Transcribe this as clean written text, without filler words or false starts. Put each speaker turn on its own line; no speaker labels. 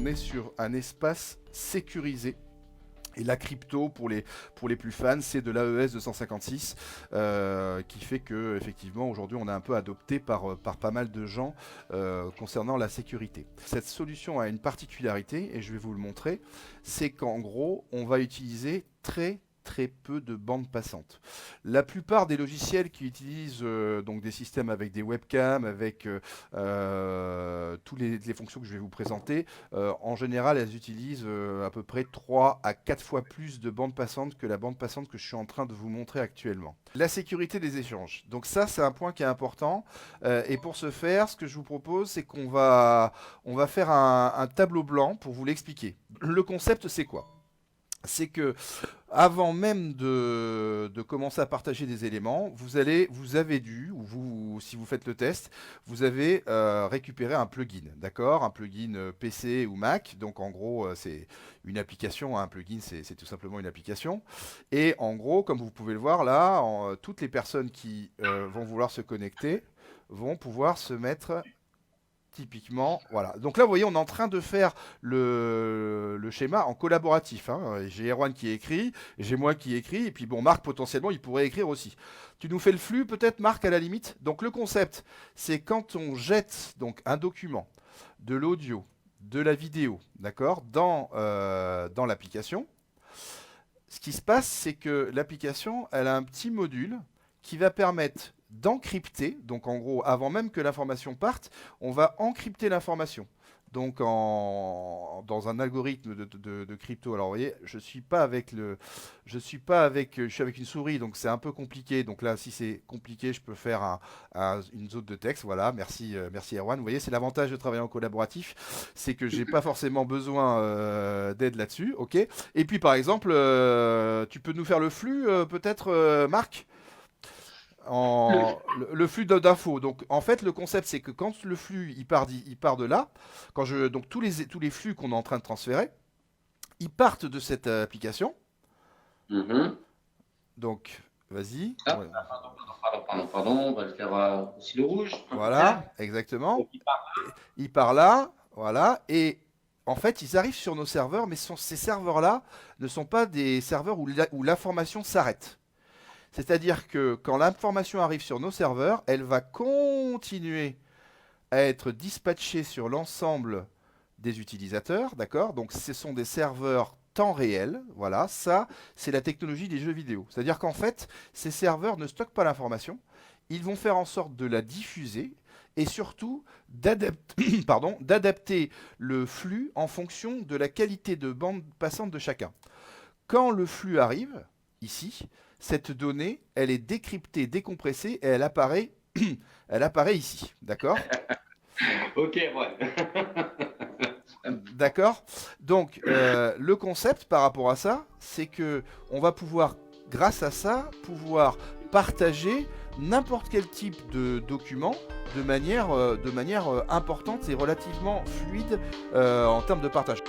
on est sur un espace sécurisé. Et la crypto, pour les plus fans, c'est de l'AES 256, qui fait que effectivement aujourd'hui on est un peu adopté par pas mal de gens concernant la sécurité. Cette solution a une particularité, et je vais vous le montrer, c'est qu'en gros on va utiliser très peu de bandes passantes. La plupart des logiciels qui utilisent donc des systèmes avec des webcams, avec toutes les fonctions que je vais vous présenter, en général elles utilisent à peu près 3 à 4 fois plus de bandes passantes que la bande passante que je suis en train de vous montrer actuellement. La sécurité des échanges. Donc ça c'est un point qui est important, et pour ce faire, ce que je vous propose, c'est qu'on va faire un tableau blanc pour vous l'expliquer. Le concept, c'est quoi ? C'est que avant même de commencer à partager des éléments, vous avez dû, ou si vous faites le test, vous avez récupéré un plugin, d'accord ? Un plugin PC ou Mac. Donc en gros, c'est une application, hein, un plugin c'est tout simplement une application. Et en gros, comme vous pouvez le voir là, toutes les personnes qui vont vouloir se connecter vont pouvoir se mettre... Typiquement, voilà. Donc là, vous voyez, on est en train de faire le schéma en collaboratif, hein. J'ai Erwan qui écrit, j'ai moi qui écris, et puis bon, Marc, potentiellement, il pourrait écrire aussi. Tu nous fais le flux, peut-être, Marc, à la limite. Donc le concept, c'est quand on jette donc un document, de l'audio, de la vidéo, d'accord, dans l'application, ce qui se passe, c'est que l'application, elle a un petit module qui va permettre d'encrypter, donc en gros, avant même que l'information parte, on va encrypter l'information. Donc dans un algorithme de crypto. Alors vous voyez, je suis avec une souris, donc c'est un peu compliqué. Donc là, si c'est compliqué, je peux faire une zone de texte. Voilà, merci Erwan. Vous voyez, c'est l'avantage de travailler en collaboratif, c'est que j'ai pas forcément besoin d'aide là-dessus. Ok. Et puis par exemple, tu peux nous faire le flux, peut-être, Marc? Le flux d'infos. Donc en fait le concept c'est que quand le flux il part de là, donc tous les flux qu'on est en train de transférer, ils partent de cette application. Donc vas-y.
Ah, pardon, on va le faire aussi le rouge.
Voilà, exactement. Il part là, voilà, et en fait ils arrivent sur nos serveurs, mais ces serveurs-là ne sont pas des serveurs où l'information s'arrête. C'est-à-dire que quand l'information arrive sur nos serveurs, elle va continuer à être dispatchée sur l'ensemble des utilisateurs, d'accord? Donc ce sont des serveurs temps réel, voilà, ça c'est la technologie des jeux vidéo. C'est-à-dire qu'en fait, ces serveurs ne stockent pas l'information, ils vont faire en sorte de la diffuser et surtout d'adapter le flux en fonction de la qualité de bande passante de chacun. Quand le flux arrive, ici, cette donnée, elle est décryptée, décompressée et elle apparaît ici, d'accord?
Ok, ouais.
D'accord? Donc, le concept par rapport à ça, c'est que on va pouvoir, grâce à ça, pouvoir partager n'importe quel type de document de manière importante et relativement fluide en termes de partage.